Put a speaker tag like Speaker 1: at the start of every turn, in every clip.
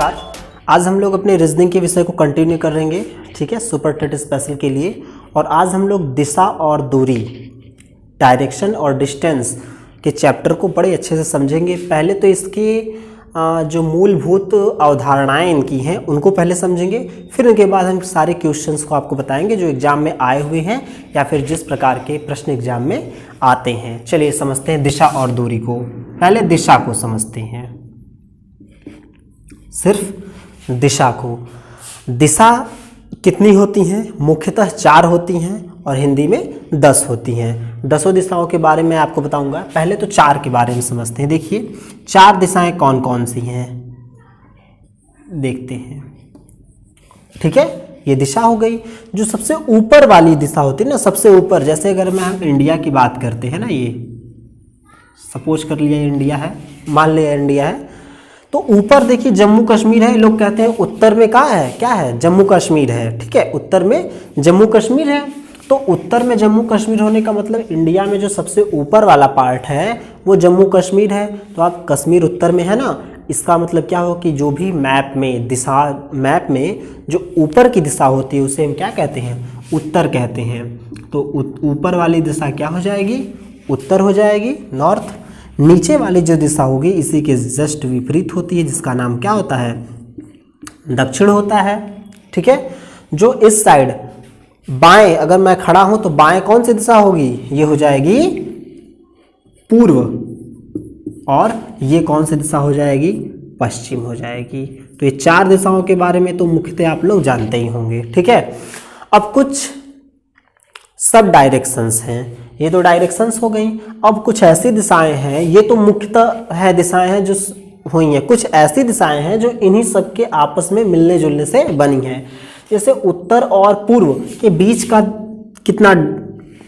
Speaker 1: नमस्कार। आज हम लोग अपने रीजनिंग के विषय को कंटिन्यू करेंगे, ठीक है, सुपर टेट स्पेशल के लिए। और आज हम लोग दिशा और दूरी, डायरेक्शन और डिस्टेंस के चैप्टर को बड़े अच्छे से समझेंगे। पहले तो इसकी जो मूलभूत अवधारणाएं इनकी हैं उनको पहले समझेंगे, फिर उनके बाद हम सारे क्वेश्चंस को आपको बताएंगे जो एग्जाम में आए हुए हैं या फिर जिस प्रकार के प्रश्न एग्जाम में आते हैं। चलिए समझते हैं दिशा और दूरी को। पहले दिशा को समझते हैं, सिर्फ दिशा को। दिशा कितनी होती हैं? मुख्यतः 4 होती हैं और हिंदी में 10 होती हैं। 10 दिशाओं के बारे में आपको बताऊंगा। पहले तो 4 के बारे में समझते हैं। देखिए 4 दिशाएं कौन कौन सी हैं, देखते हैं, ठीक है। ये दिशा हो गई जो सबसे ऊपर वाली दिशा होती है ना, सबसे ऊपर। जैसे अगर मैं हम इंडिया की बात करते हैं ना, ये सपोज कर लिया इंडिया है, मान लिया इंडिया है, तो ऊपर देखिए जम्मू कश्मीर है। लोग कहते हैं उत्तर में कहाँ है, क्या है, जम्मू कश्मीर है, ठीक है, उत्तर में जम्मू कश्मीर है। तो उत्तर में जम्मू कश्मीर होने का मतलब इंडिया में जो सबसे ऊपर वाला पार्ट है वो जम्मू कश्मीर है। तो आप कश्मीर उत्तर में है ना, इसका मतलब क्या हो कि जो भी मैप में दिशा, मैप में जो ऊपर की दिशा होती है उसे हम क्या कहते हैं, उत्तर कहते हैं। तो ऊपर वाली दिशा क्या हो जाएगी, उत्तर हो जाएगी, नॉर्थ। नीचे वाली जो दिशा होगी इसी के जस्ट विपरीत होती है, जिसका नाम क्या होता है, दक्षिण होता है, ठीक है। जो इस साइड बाएं, अगर मैं खड़ा हूं तो बाएं कौन सी दिशा होगी, ये हो जाएगी पूर्व, और ये कौन सी दिशा हो जाएगी, पश्चिम हो जाएगी। तो ये 4 दिशाओं के बारे में तो मुख्यतः आप लोग जानते ही होंगे, ठीक है। अब कुछ सब डायरेक्शंस हैं, ये तो डायरेक्शंस हो गई। अब कुछ ऐसी दिशाएं हैं, ये तो मुख्यतः है दिशाएं हैं जो हुई हैं, कुछ ऐसी दिशाएं हैं जो इन्हीं सब के आपस में मिलने जुलने से बनी हैं। जैसे उत्तर और पूर्व के बीच का कितना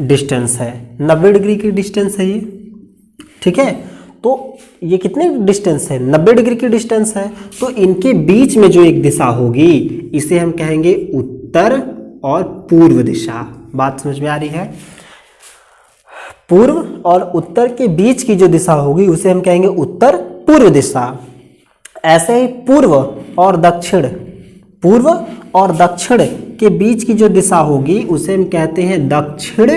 Speaker 1: डिस्टेंस है, 90 डिग्री की डिस्टेंस है ये, ठीक है। तो ये कितने डिस्टेंस है, 90 डिग्री की डिस्टेंस है। तो इनके बीच में जो एक दिशा होगी इसे हम कहेंगे उत्तर और पूर्व दिशा। बात समझ में आ रही है? पूर्व और उत्तर के बीच की जो दिशा होगी उसे हम कहेंगे उत्तर पूर्व दिशा। ऐसे ही पूर्व और दक्षिण, पूर्व और दक्षिण के बीच की जो दिशा होगी उसे हम कहते हैं दक्षिण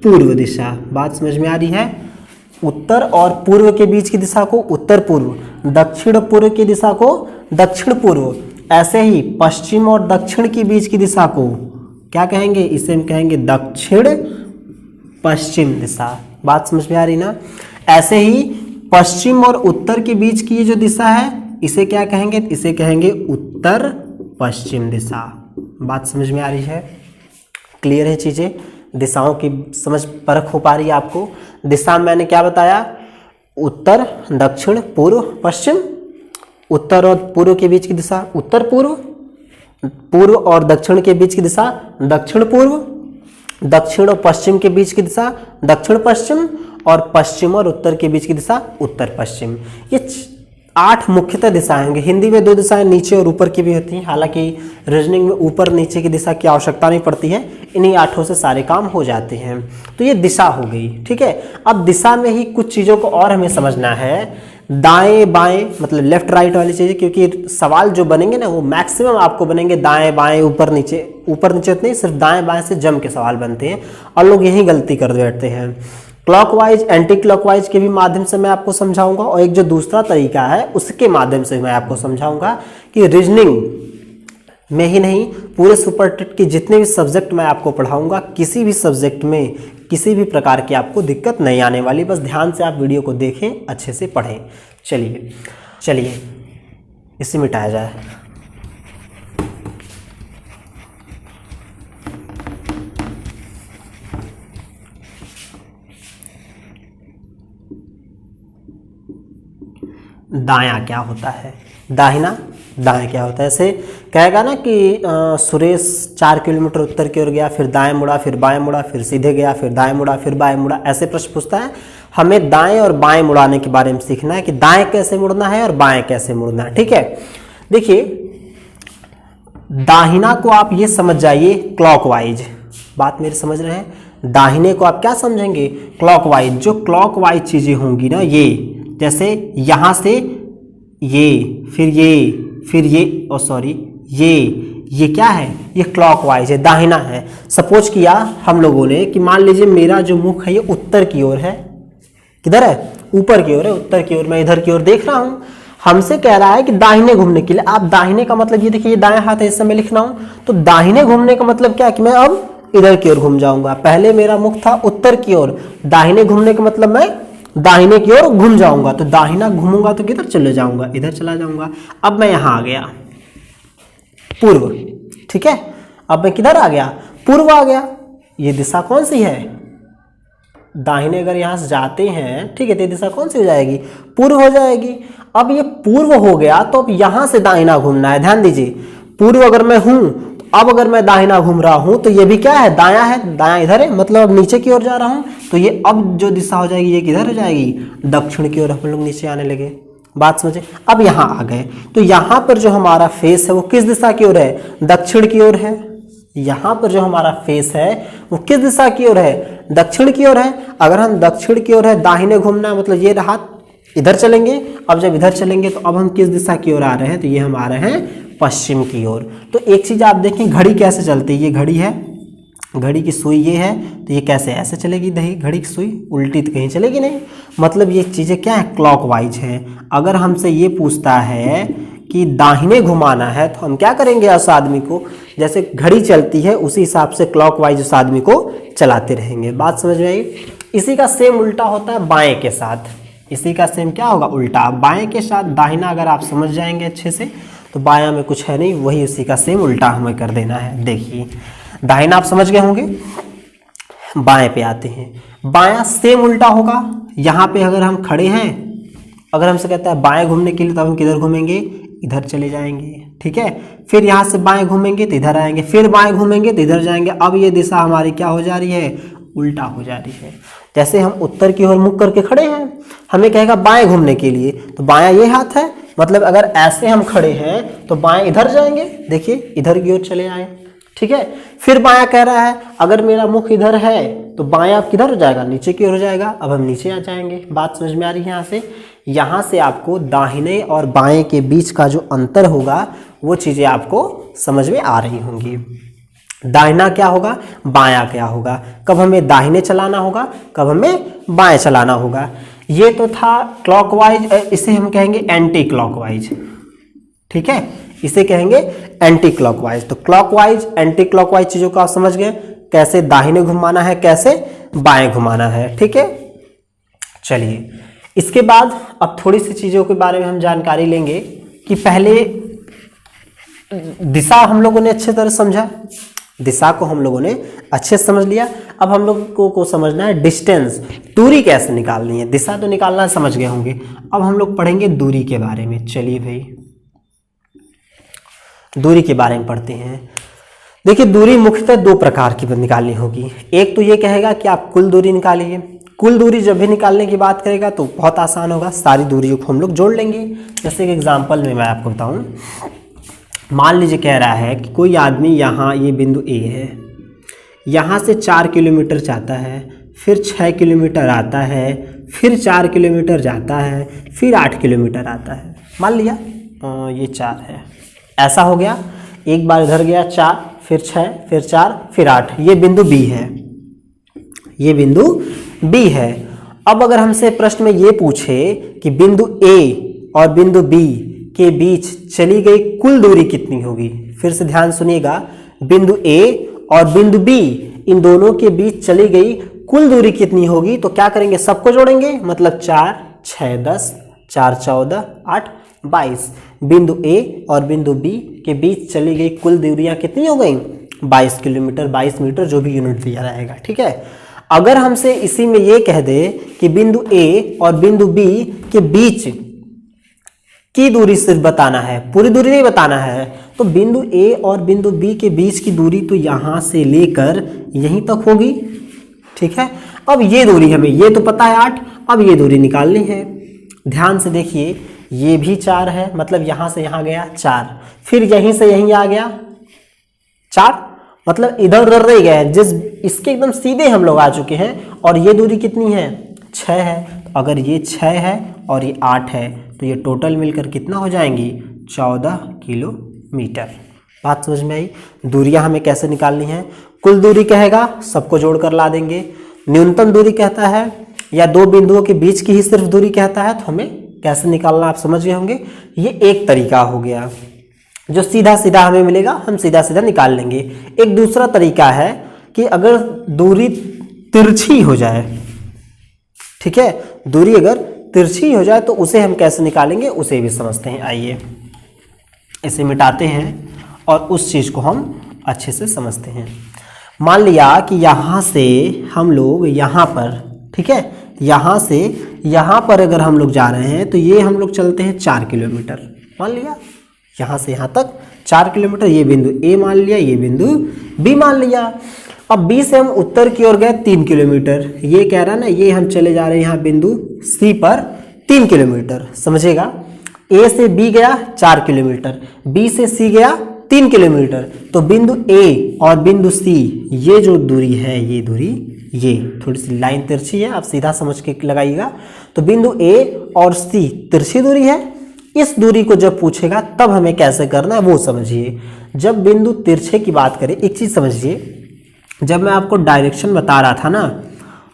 Speaker 1: पूर्व दिशा। बात समझ में आ रही है? उत्तर और पूर्व के बीच की दिशा को उत्तर पूर्व, दक्षिण पूर्व की दिशा को दक्षिण पूर्व। ऐसे ही पश्चिम और दक्षिण के बीच की दिशा को क्या कहेंगे, इसे हम कहेंगे दक्षिण पश्चिम दिशा। बात समझ में आ रही ना? ऐसे ही पश्चिम और उत्तर के बीच की ये जो दिशा है इसे क्या कहेंगे, इसे कहेंगे उत्तर पश्चिम दिशा। बात समझ में आ रही है? क्लियर है चीजें? दिशाओं की समझ परख हो पा रही है आपको? दिशा मैंने क्या बताया, उत्तर, दक्षिण, पूर्व, पश्चिम। उत्तर और पूर्व के बीच की दिशा उत्तर पूर्व, पूर्व और दक्षिण के बीच की दिशा दक्षिण पूर्व, दक्षिण और पश्चिम के बीच की दिशा दक्षिण पश्चिम, और पश्चिम और उत्तर के बीच की दिशा उत्तर पश्चिम। ये 8 मुख्यतः दिशाएं होंगी। हिंदी में 2 दिशाएं नीचे और ऊपर की भी होती हैं, हालांकि रीजनिंग में ऊपर नीचे की दिशा की आवश्यकता नहीं पड़ती है, इन्हीं 8 से सारे काम हो जाते हैं। तो ये दिशा हो गई, ठीक है। अब दिशा में ही कुछ चीज़ों को और हमें समझना है, दाएं बाएं, मतलब लेफ्ट राइट वाली चीज़ें, क्योंकि सवाल जो बनेंगे ना वो मैक्सिमम आपको बनेंगे दाएं बाएं ऊपर नीचे। ऊपर नीचे नहीं, सिर्फ दाएं बाएं से जम के सवाल बनते हैं और लोग यही गलती कर बैठते हैं। क्लॉकवाइज, एंटी क्लॉकवाइज के भी माध्यम से मैं आपको समझाऊंगा, और एक जो दूसरा तरीका है उसके माध्यम से मैं आपको समझाऊंगा कि रीजनिंग में ही नहीं, पूरे सुपर टेट के जितने भी सब्जेक्ट मैं आपको पढ़ाऊंगा, किसी भी सब्जेक्ट में किसी भी प्रकार की आपको दिक्कत नहीं आने वाली। बस ध्यान से आप वीडियो को देखें, अच्छे से पढ़ें। चलिए इसे मिटाया जाए। दायां क्या होता है, दाहिना, दाएं क्या होता है। ऐसे कहेगा ना कि सुरेश 4 किलोमीटर उत्तर की ओर गया, फिर दाएं मुड़ा, फिर बाएं मुड़ा, फिर सीधे गया, फिर दाएं मुड़ा, फिर बाएं मुड़ा, ऐसे प्रश्न पूछता है। हमें दाएं और बाएं मुड़ाने के बारे में सीखना है कि दाएं कैसे मुड़ना है और बाएं कैसे मुड़ना है, ठीक है। देखिए दाहिना को आप ये समझ जाइए क्लॉकवाइज, बात मेरी समझ रहे हैं। दाहिने को आप क्या समझेंगे, क्लॉकवाइज। जो क्लॉकवाइज चीजें होंगी ना, ये जैसे यहां से ये, फिर ये क्या है, ये क्लॉकवाइज है, दाहिना है। सपोज किया हम लोगों ने कि मान लीजिए मेरा जो मुख है ये उत्तर की ओर है, किधर है, ऊपर की ओर है, उत्तर की ओर, मैं इधर की ओर देख रहा हूं। हमसे कह रहा है कि दाहिने घूमने के लिए, आप दाहिने का मतलब ये देखिए, ये दाएं हाथ है, इस समय लिख रहा हूं, तो दाहिने घूमने का मतलब क्या है कि मैं अब इधर की ओर घूम जाऊंगा। पहले मेरा मुख था उत्तर की ओर, दाहिने घूमने का मतलब मैं दाहिने की ओर घूम जाऊंगा, तो दाहिना घूमूंगा तो किधर चले जाऊंगा, इधर चला जाऊंगा। अब मैं यहां आ गया, पूर्व, ठीक है, अब मैं किधर आ गया, पूर्व आ गया। ये दिशा कौन सी है, दाहिने अगर यहां से जाते हैं, ठीक है, तो ये दिशा कौन सी हो जाएगी, पूर्व हो जाएगी। अब ये पूर्व हो गया तो अब यहां से दाहिना घूमना है, ध्यान दीजिए, पूर्व अगर मैं हूं, अब अगर मैं दाहिना घूम रहा हूं तो ये भी क्या है, दायां है, दायां इधर है, मतलब अब नीचे की ओर जा रहा हूं, तो ये अब जो दिशा हो जाएगी ये किधर हो जाएगी, दक्षिण की ओर हम लोग नीचे आने लगे। बात समझे। अब यहां आ गए तो यहां पर जो हमारा फेस है वो किस दिशा की ओर है, दक्षिण की ओर है। यहां पर जो हमारा फेस है वो किस दिशा की ओर है, दक्षिण की ओर है। अगर हम दक्षिण की ओर है, दाहिने घूमना मतलब ये रहा, इधर चलेंगे। अब जब इधर चलेंगे तो अब हम किस दिशा की ओर आ रहे हैं, तो ये हम आ रहे हैं पश्चिम की ओर। तो एक चीज आप देखें, घड़ी कैसे चलती है, ये घड़ी है, घड़ी की सुई ये है, तो ये कैसे ऐसे चलेगी, घड़ी की सुई उल्टी तो कहीं चलेगी नहीं, मतलब ये चीजें क्या है, क्लॉकवाइज है। अगर हमसे ये पूछता है कि दाहिने घुमाना है तो हम क्या करेंगे, उस आदमी को जैसे घड़ी चलती है उसी हिसाब से क्लॉकवाइज उस आदमी को चलाते रहेंगे। बात समझ में आई। इसी का सेम उल्टा होता है बाएं के साथ, इसी का सेम क्या होगा, उल्टा। बाएं के साथ दाहिना अगर आप समझ जाएंगे अच्छे से तो बायां में कुछ है नहीं, वही उसी का सेम उल्टा हमें कर देना है। देखिए दाहिना आप समझ गए होंगे, बाएं पे आते हैं। बायां सेम उल्टा होगा। यहां पे अगर हम खड़े हैं, अगर हमसे कहता है बाएं घूमने के लिए, तो हम किधर घूमेंगे, इधर चले जाएंगे, ठीक है। फिर यहां से बाएं घूमेंगे तो इधर आएंगे, फिर बाएं घूमेंगे तो इधर जाएंगे। अब ये दिशा हमारी क्या हो जा रही है, उल्टा हो जा रही है। जैसे हम उत्तर की ओर मुख करके खड़े हैं, हमें कहेगा बाएं घूमने के लिए, तो बायां ये हाथ है, मतलब अगर ऐसे हम खड़े हैं तो बाएं इधर जाएंगे, देखिए इधर की ओर चले आए, ठीक है। फिर बायां कह रहा है अगर मेरा मुख इधर है तो बायां अब किधर हो जाएगा, नीचे की ओर हो जाएगा। अब हम नीचे आ जाएंगे। बात समझ में आ रही है। यहाँ से आपको दाहिने और बाएं के बीच का जो अंतर होगा वो चीजें आपको समझ में आ रही होंगी। दाहिना क्या होगा, बायां क्या होगा, कब हमें दाहिने चलाना होगा, कब हमें बाएं चलाना होगा। ये तो था क्लॉकवाइज, इसे हम कहेंगे एंटी क्लॉकवाइज, ठीक है, इसे कहेंगे एंटी क्लॉकवाइज। तो क्लॉकवाइज एंटी क्लॉकवाइज चीजों को आप समझ गए, कैसे दाहिने घुमाना है, कैसे बाएं घुमाना है, ठीक है। चलिए इसके बाद अब थोड़ी सी चीजों के बारे में हम जानकारी लेंगे कि पहले दिशा हम लोगों ने अच्छे तरह समझा, दिशा को हम लोगों ने अच्छे से समझ लिया। अब हम लोगों को समझना है डिस्टेंस, दूरी कैसे निकालनी है। दिशा तो निकालना समझ गए होंगे, अब हम लोग पढ़ेंगे दूरी के बारे में। चलिए भाई दूरी के बारे में पढ़ते हैं। देखिए दूरी मुख्यतः दो प्रकार की निकालनी होगी। एक तो ये कहेगा कि आप कुल दूरी निकालिए। कुल दूरी जब भी निकालने की बात करेगा तो बहुत आसान होगा, सारी दूरियों को हम लोग जोड़ लेंगे। जैसे एक एग्जांपल में मैं आपको बताऊं, मान लीजिए कह रहा है कि कोई आदमी यहाँ, ये बिंदु ए है, यहाँ से 4 किलोमीटर जाता है, फिर 6 किलोमीटर आता है, फिर 4 किलोमीटर जाता है, फिर 8 किलोमीटर आता है। मान लिया ये 4 है, ऐसा हो गया। एक बार इधर गया 4, फिर 6, फिर 4, फिर 8। ये बिंदु बी है, ये बिंदु बी है। अब अगर हमसे प्रश्न में ये पूछे कि बिंदु ए और बिंदु बी के बीच चली गई कुल दूरी कितनी होगी, फिर से ध्यान सुनिएगा, बिंदु ए और बिंदु बी इन दोनों के बीच चली गई कुल दूरी कितनी होगी, तो क्या करेंगे, सबको जोड़ेंगे, मतलब 4, 6, 10, 4, 14, 8, 22। बिंदु ए और बिंदु बी के बीच चली गई कुल दूरियां कितनी हो गई, 22 किलोमीटर, 22 मीटर, जो भी यूनिट दिया रहेगा, ठीक है। अगर हमसे इसी में ये कह दे कि बिंदु ए और बिंदु बी के बीच की दूरी सिर्फ बताना है, पूरी दूरी नहीं बताना है, तो बिंदु ए और बिंदु बी के बीच की दूरी तो यहां से लेकर यहीं तक होगी, ठीक है। अब ये दूरी हमें, ये तो पता है 8, अब ये दूरी निकालनी है। ध्यान से देखिए, ये भी 4 है, मतलब यहां से यहां गया 4, फिर यहीं से यहीं आ गया 4, मतलब इधर उधर नहीं गए, जिस इसके एकदम सीधे हम लोग आ चुके हैं। और ये दूरी कितनी है, 6 है। तो अगर ये 6 है और ये 8 है तो ये टोटल मिलकर कितना हो जाएंगी, 14 किलोमीटर। बात समझ में आई। दूरियां हमें कैसे निकालनी है, कुल दूरी कहेगा सबको जोड़कर ला देंगे, न्यूनतम दूरी कहता है या दो बिंदुओं के बीच की ही सिर्फ दूरी कहता है, तो हमें कैसे निकालना आप समझ गए होंगे। ये एक तरीका हो गया जो सीधा सीधा हमें मिलेगा, हम सीधा सीधा निकाल लेंगे। एक दूसरा तरीका है कि अगर दूरी तिरछी हो जाए, ठीक है, दूरी अगर तिरछी हो जाए तो उसे हम कैसे निकालेंगे उसे भी समझते हैं। आइए इसे मिटाते हैं और उस चीज़ को हम अच्छे से समझते हैं। मान लिया कि यहाँ से हम लोग यहाँ पर, ठीक है, यहाँ से यहाँ पर अगर हम लोग जा रहे हैं तो ये हम लोग चलते हैं 4 किलोमीटर। मान लिया यहाँ से यहाँ तक 4 किलोमीटर, ये बिंदु ए मान लिया, ये बिंदु बी मान लिया। अब बी से हम उत्तर की ओर गए 3 किलोमीटर, ये कह रहा है ना, ये हम चले जा रहे हैं यहाँ बिंदु सी पर 3 किलोमीटर, समझेगा। ए से बी गया 4 किलोमीटर, बी से सी गया 3 किलोमीटर, तो बिंदु ए और बिंदु सी ये जो दूरी है, ये दूरी, ये थोड़ी सी लाइन तिरछी है, आप सीधा समझ के लगाइएगा। तो बिंदु ए और सी तिरछी दूरी है। इस दूरी को जब पूछेगा तब हमें कैसे करना है वो समझिए। जब बिंदु तिरछे की बात करें, एक चीज समझिए, जब मैं आपको डायरेक्शन बता रहा था ना,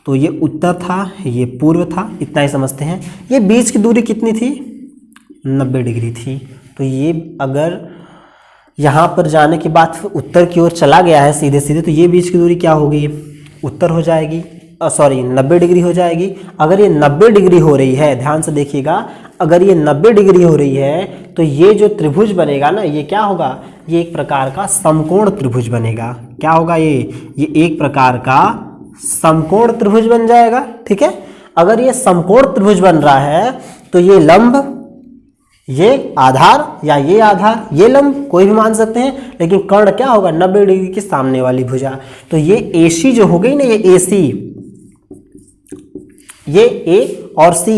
Speaker 1: तो ये उत्तर था, ये पूर्व था, इतना ही समझते हैं। ये बीच की दूरी कितनी थी, 90 डिग्री थी। तो ये अगर यहाँ पर जाने के बाद उत्तर की ओर चला गया है सीधे सीधे, तो ये बीच की दूरी क्या होगी, उत्तर हो जाएगी, सॉरी 90 डिग्री हो जाएगी। अगर ये 90 डिग्री हो रही है, ध्यान से देखिएगा, अगर ये 90 डिग्री हो रही है तो ये जो त्रिभुज बनेगा ना, ये क्या होगा, ये एक प्रकार का समकोण त्रिभुज बनेगा। क्या होगा ये एक प्रकार का समकोण त्रिभुज बन जाएगा, ठीक है। अगर ये समकोण त्रिभुज बन रहा है तो ये लंब, ये आधार या ये आधार, ये लंब कोई भी मान सकते हैं, लेकिन कर्ण क्या होगा, 90 डिग्री के सामने वाली भुजा। तो ये AC जो हो गई ना, ये AC, ये A और C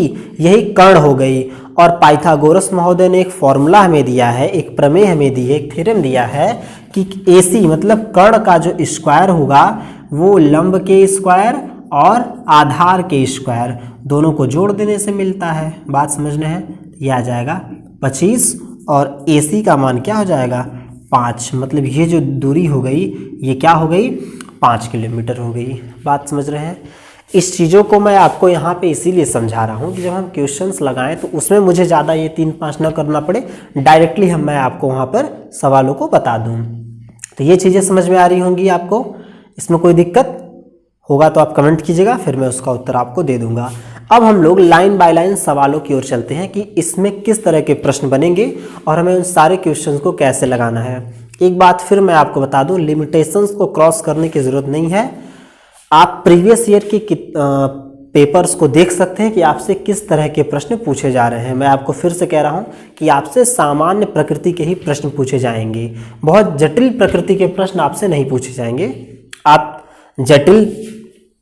Speaker 1: यही कर्ण हो गई। और पाइथागोरस महोदय ने एक फॉर्मूला हमें दिया है, एक प्रमेय हमें दी है, एक थ्योरम दिया है कि AC मतलब कर्ण का जो स्क्वायर होगा वो लंब के स्क्वायर और आधार के स्क्वायर दोनों को जोड़ देने से मिलता है। बात समझना है। ये आ जाएगा 25 और AC का मान क्या हो जाएगा, 5। मतलब ये जो दूरी हो गई ये क्या हो गई, 5 किलोमीटर हो गई। बात समझ रहे हैं। इस चीज़ों को मैं आपको यहाँ पे इसीलिए समझा रहा हूँ कि जब हम क्वेश्चंस लगाएं तो उसमें मुझे ज़्यादा ये 3-5 ना करना पड़े, डायरेक्टली मैं आपको वहाँ पर सवालों को बता दूँ। तो ये चीज़ें समझ में आ रही होंगी आपको। इसमें कोई दिक्कत होगा तो आप कमेंट कीजिएगा, फिर मैं उसका उत्तर आपको दे दूंगा। अब हम लोग लाइन बाय लाइन सवालों की ओर चलते हैं कि इसमें किस तरह के प्रश्न बनेंगे और हमें उन सारे क्वेश्चंस को कैसे लगाना है। एक बात फिर मैं आपको बता दूं, लिमिटेशंस को क्रॉस करने की ज़रूरत नहीं है। आप प्रीवियस ईयर के पेपर्स को देख सकते हैं कि आपसे किस तरह के प्रश्न पूछे जा रहे हैं। मैं आपको फिर से कह रहा हूं कि आपसे सामान्य प्रकृति के ही प्रश्न पूछे जाएंगे, बहुत जटिल प्रकृति के प्रश्न आपसे नहीं पूछे जाएंगे। आप जटिल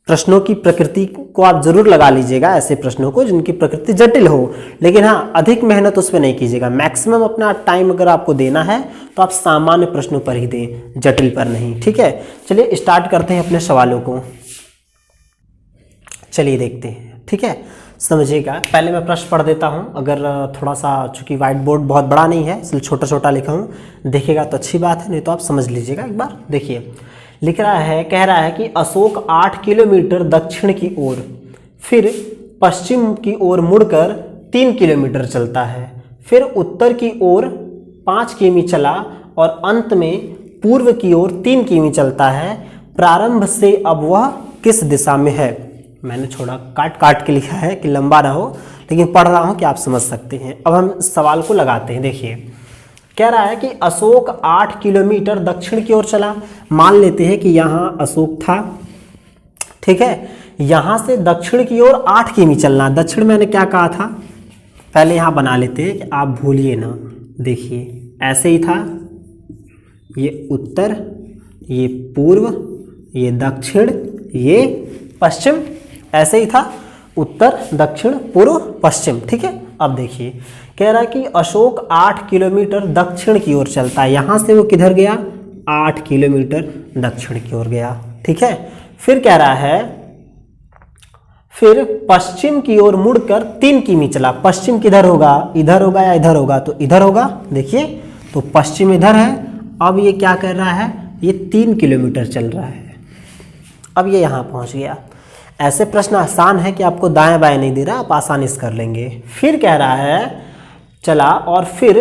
Speaker 1: प्रश्नों की प्रकृति को आप जरूर लगा लीजिएगा, ऐसे प्रश्नों को जिनकी प्रकृति जटिल हो, लेकिन हाँ अधिक मेहनत उस पर नहीं कीजिएगा। मैक्सिमम अपना टाइम अगर आपको देना है तो आप सामान्य प्रश्नों पर ही दें, जटिल पर नहीं। ठीक है, चलिए स्टार्ट करते हैं अपने सवालों को। चलिए देखते हैं, ठीक है, समझिएगा। पहले मैं प्रश्न पढ़ देता हूँ। अगर थोड़ा सा, चूंकि व्हाइट बोर्ड बहुत बड़ा नहीं है इसलिए छोटा छोटा लिखा हूँ, देखिएगा तो अच्छी बात है, नहीं तो आप समझ लीजिएगा एक बार। देखिए लिख रहा है, कह रहा है कि अशोक 8 किलोमीटर दक्षिण की ओर फिर पश्चिम की ओर मुड़कर 3 किलोमीटर चलता है, फिर उत्तर की ओर 5 किमी चला और अंत में पूर्व की ओर 3 किमी चलता है। प्रारंभ से अब वह किस दिशा में है। मैंने थोड़ा काट काट के लिखा है कि लंबा ना हो, लेकिन पढ़ रहा हूँ कि आप समझ सकते हैं। अब हम सवाल को लगाते हैं। देखिए कह रहा है कि अशोक 8 किलोमीटर दक्षिण की ओर चला। मान लेते हैं कि यहाँ अशोक था, ठीक है, यहाँ से दक्षिण की ओर 8 किमी चलना। दक्षिण मैंने क्या कहा था, पहले यहाँ बना लेते हैं कि आप भूलिए ना। देखिए ऐसे ही था, ये उत्तर, ये पूर्व, ये दक्षिण, ये पश्चिम, ऐसे ही था, उत्तर दक्षिण पूर्व पश्चिम। ठीक है, अब देखिए कह रहा है कि अशोक 8 किलोमीटर दक्षिण की ओर चलता है। यहाँ से वो किधर गया, 8 किलोमीटर दक्षिण की ओर गया। ठीक है, फिर कह रहा है फिर पश्चिम की ओर मुड़कर 3 किमी चला। पश्चिम किधर होगा, इधर होगा या इधर होगा, तो इधर होगा। देखिए तो पश्चिम इधर है, अब ये क्या कर रहा है, ये 3 किलोमीटर चल रहा है, अब ये यहाँ पहुँच गया। ऐसे प्रश्न आसान है कि आपको दाएं बाएं नहीं दे रहा, आप आसानी से कर लेंगे। फिर कह रहा है चला और फिर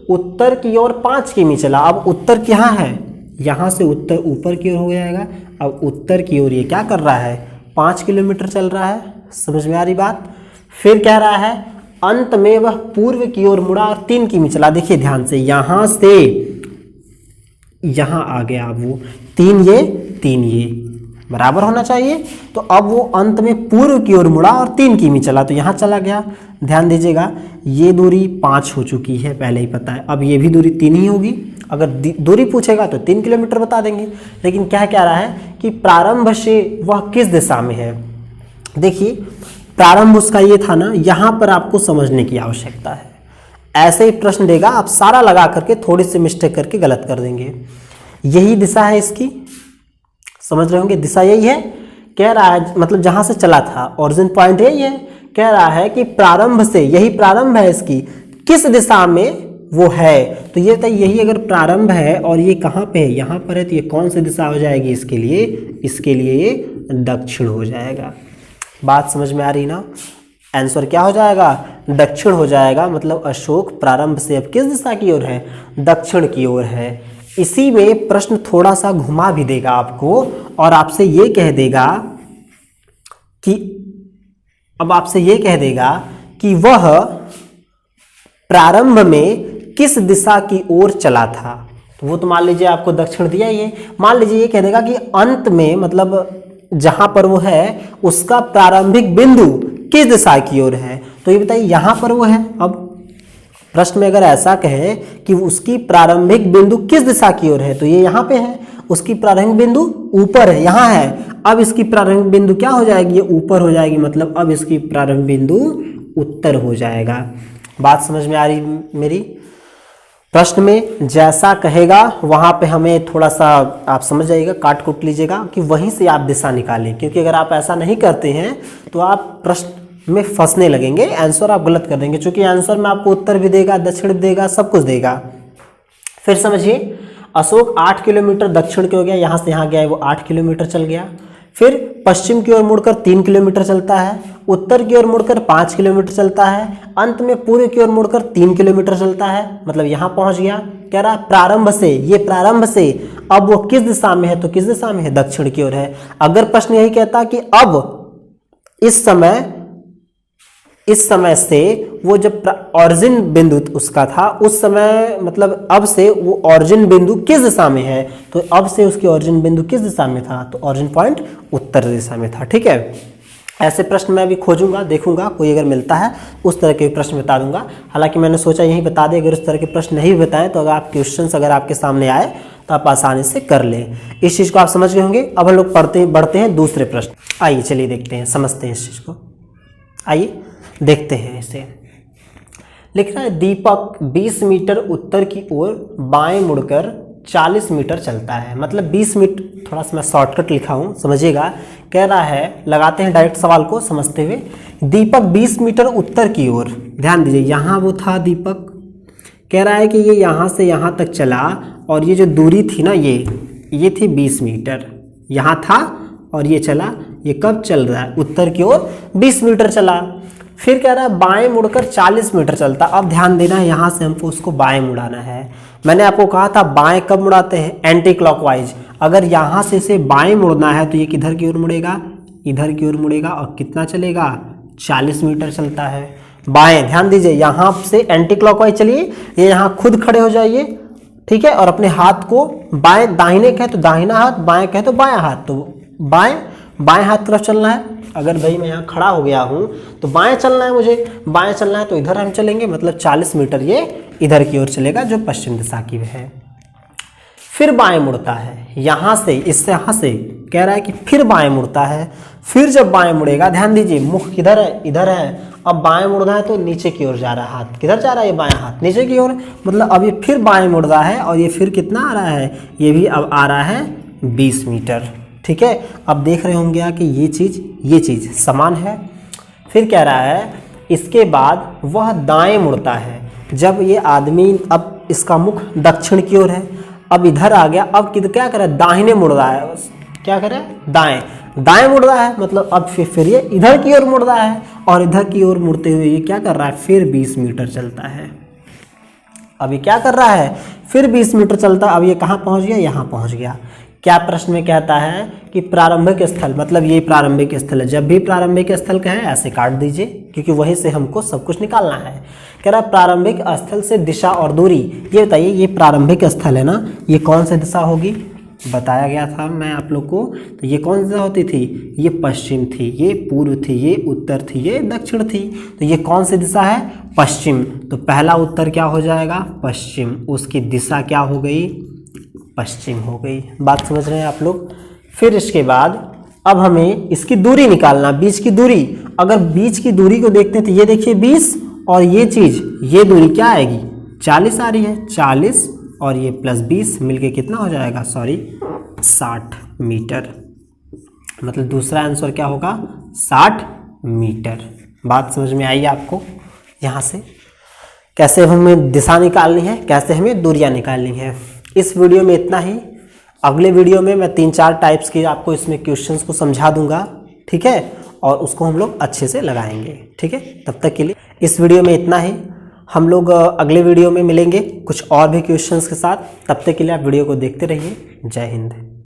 Speaker 1: उत्तर की ओर 5 किमी चला। अब उत्तर कहाँ है, यहाँ से उत्तर ऊपर की ओर हो जाएगा। अब उत्तर की ओर ये क्या कर रहा है, 5 किलोमीटर चल रहा है। समझ में आ रही बात। फिर कह रहा है अंत में वह पूर्व की ओर मुड़ा और 3 किमी चला। देखिए ध्यान से, यहाँ से यहाँ आ गया, अब वो 3 ये बराबर होना चाहिए। तो अब वो अंत में पूर्व की ओर मुड़ा और 3 किमी चला, तो यहाँ चला गया। ध्यान दीजिएगा, ये दूरी 5 हो चुकी है, पहले ही पता है। अब ये भी दूरी 3 ही होगी। अगर दूरी पूछेगा तो 3 किलोमीटर बता देंगे। लेकिन क्या कह रहा है कि प्रारंभ से वह किस दिशा में है। देखिए प्रारंभ उसका ये था ना, यहाँ पर आपको समझने की आवश्यकता है। ऐसे ही प्रश्न देगा, आप सारा लगा करके थोड़ी सी मिस्टेक करके गलत कर देंगे। यही दिशा है इसकी, समझ रहे होंगे, दिशा यही है। कह रहा है मतलब जहां से चला था, ओरिजिन पॉइंट यही है। कह रहा है कि प्रारंभ से, यही प्रारंभ है इसकी, किस दिशा में वो है। तो ये था, यही अगर प्रारंभ है और ये कहाँ पे है, यहाँ पर है, तो ये कौन सी दिशा हो जाएगी इसके लिए, इसके लिए ये दक्षिण हो जाएगा। बात समझ में आ रही ना। आंसर क्या हो जाएगा, दक्षिण हो जाएगा। मतलब अशोक प्रारंभ से अब किस दिशा की ओर है, दक्षिण की ओर है। इसी में प्रश्न थोड़ा सा घुमा भी देगा आपको और आपसे ये कह देगा कि, अब आपसे ये कह देगा कि वह प्रारंभ में किस दिशा की ओर चला था। तो वो तो मान लीजिए आपको दक्षिण दिया ही है। मान लीजिए ये कह देगा कि अंत में, मतलब जहां पर वो है उसका प्रारंभिक बिंदु किस दिशा की ओर है, तो ये बताइए यहां पर वो है। अब प्रश्न में अगर ऐसा कहे कि उसकी प्रारंभिक बिंदु किस दिशा की ओर है, तो ये यहाँ पे है। उसकी प्रारंभिक बिंदु ऊपर है, यहाँ है। अब इसकी प्रारंभिक बिंदु क्या हो जाएगी, ये ऊपर हो जाएगी। मतलब अब इसकी प्रारंभिक बिंदु उत्तर हो जाएगा। बात समझ में आ रही मेरी। प्रश्न में जैसा कहेगा वहां पे हमें थोड़ा सा आप समझ जाइएगा, काट कूट लीजिएगा कि वहीं से आप दिशा निकालें। क्योंकि अगर आप ऐसा नहीं करते हैं तो आप प्रश्न में फंसने लगेंगे, आंसर आप गलत कर देंगे। क्योंकि आंसर में आपको उत्तर भी देगा, दक्षिण भी देगा, सब कुछ देगा। फिर समझिए, अशोक 8 किलोमीटर दक्षिण के हो गया, यहाँ से यहाँ गया है वो 8 किलोमीटर चल गया। फिर पश्चिम की ओर मुड़कर 3 किलोमीटर चलता है, उत्तर की ओर मुड़कर 5 किलोमीटर चलता है, अंत में पूर्व की ओर मुड़कर 3 किलोमीटर चलता है। मतलब यहाँ पहुँच गया। कह रहा प्रारंभ से, ये प्रारंभ से अब वो किस दिशा में है, तो किस दिशा में है, दक्षिण की ओर है। अगर प्रश्न यही कहता कि अब इस समय से वो जब ऑरिजिन बिंदु उसका था उस समय, मतलब अब से वो ऑरिजिन बिंदु किस दिशा में है, तो अब से उसकी ऑरिजिन बिंदु किस दिशा में था, तो ऑरिजिन पॉइंट उत्तर दिशा में था। ठीक है। ऐसे प्रश्न मैं भी खोजूंगा, देखूंगा कोई अगर मिलता है उस तरह के प्रश्न बता दूंगा। हालांकि मैंने सोचा यही बता दें, अगर उस तरह के प्रश्न नहीं भी बताएं तो अगर आप क्वेश्चंस अगर आपके सामने आए तो आप आसानी से कर लें। इस चीज़ को आप समझ गए होंगे। अब हम लोग बढ़ते हैं दूसरे प्रश्न। आइए चलिए देखते हैं, समझते हैं इस चीज़ को। आइए देखते हैं इसे। लिख रहा है दीपक 20 मीटर उत्तर की ओर बाएं मुड़कर 40 मीटर चलता है। मतलब 20 मीटर, थोड़ा सा मैं शॉर्टकट लिखा हूँ, समझिएगा। कह रहा है, लगाते हैं डायरेक्ट सवाल को समझते हुए। दीपक 20 मीटर उत्तर की ओर, ध्यान दीजिए यहाँ वो था दीपक। कह रहा है कि ये यहाँ से यहाँ तक चला और ये जो दूरी थी ना, ये थी 20 मीटर, यहाँ था और ये चला। ये कब चल रहा है, उत्तर की ओर 20 मीटर चला। फिर कह रहा है बाएं मुड़कर 40 मीटर चलता। अब ध्यान देना है, यहाँ से हमको उसको बाएं मुड़ाना है। मैंने आपको कहा था बाएं कब मुड़ाते हैं, एंटी क्लॉकवाइज। अगर यहाँ से इसे बाएं मुड़ना है तो ये किधर की ओर मुड़ेगा, इधर की ओर मुड़ेगा। और कितना चलेगा, 40 मीटर चलता है बाएं। ध्यान दीजिए, यहाँ से एंटी क्लॉकवाइज चलिए, ये यहाँ खुद खड़े हो जाइए, ठीक है। और अपने हाथ को बाएं, दाहिने कहे तो दाहिना हाथ, बाएं कहे तो बायां हाथ, तो बाएं हाथ तरफ चलना है। अगर भाई मैं यहाँ खड़ा हो गया हूँ तो बाएं चलना है, मुझे बाएं चलना है, तो इधर हम चलेंगे। मतलब 40 मीटर ये इधर की ओर चलेगा जो पश्चिम दिशा की है। फिर बाएं मुड़ता है, यहाँ से, इससे यहाँ से कह रहा है कि फिर बाएं मुड़ता है। फिर जब बाएं मुड़ेगा, ध्यान दीजिए, मुख किधर है, इधर है। अब बाएं मुड़ना है तो नीचे की ओर जा रहा है हाथ। किधर जा रहा है ये बायां हाथ, नीचे की ओर। मतलब अब ये फिर बाएं मुड़ रहा है और ये फिर कितना आ रहा है, ये भी अब आ रहा है 20 मीटर। ठीक है, अब देख रहे होंगे कि ये चीज़ समान है। फिर कह रहा है इसके बाद वह दाएं मुड़ता है। जब ये आदमी, अब इसका मुख दक्षिण की ओर है, अब इधर आ गया, अब क्या करे, दाहिने मुड़ रहा है। क्या करे, दाएं मुड़ रहा है, मतलब अब फिर ये इधर की ओर मुड़ रहा है, और इधर की ओर मुड़ते हुए ये क्या कर रहा है, फिर 20 मीटर चलता है। अभी क्या कर रहा है, फिर 20 मीटर चलता है। अब ये कहाँ पहुँच गया, यहाँ पहुँच गया। क्या प्रश्न में कहता है कि प्रारंभिक स्थल, मतलब ये प्रारंभिक स्थल है। जब भी प्रारंभिक स्थल कहे ऐसे काट दीजिए, क्योंकि वहीं से हमको सब कुछ निकालना है। कह रहा है प्रारंभिक स्थल से दिशा और दूरी। ये बताइए, ये प्रारंभिक स्थल है ना, ये कौन सी दिशा होगी, बताया गया था मैं आप लोग को। तो ये कौन सी दिशा होती थी, ये पश्चिम थी, ये पूर्व थी, ये उत्तर थी, ये दक्षिण थी। तो ये कौन सी दिशा है, पश्चिम। तो पहला उत्तर क्या हो जाएगा, पश्चिम। उसकी दिशा क्या हो गई, पश्चिम हो गई। बात समझ रहे हैं आप लोग। फिर इसके बाद अब हमें इसकी दूरी निकालना, बीच की दूरी। अगर बीच की दूरी को देखते हैं तो ये देखिए 20 और ये चीज़, ये दूरी क्या आएगी, 40 आ रही है। 40 और ये प्लस 20 मिलके कितना हो जाएगा, 60 मीटर। मतलब दूसरा आंसर क्या होगा, 60 मीटर। बात समझ में आई आपको। यहाँ से कैसे हमें दिशा निकालनी है, कैसे हमें दूरियां निकालनी है। इस वीडियो में इतना ही। अगले वीडियो में मैं 3-4 टाइप्स के आपको इसमें क्वेश्चंस को समझा दूंगा, ठीक है, और उसको हम लोग अच्छे से लगाएंगे, ठीक है। तब तक के लिए इस वीडियो में इतना ही। हम लोग अगले वीडियो में मिलेंगे कुछ और भी क्वेश्चंस के साथ। तब तक के लिए आप वीडियो को देखते रहिए। जय हिंद।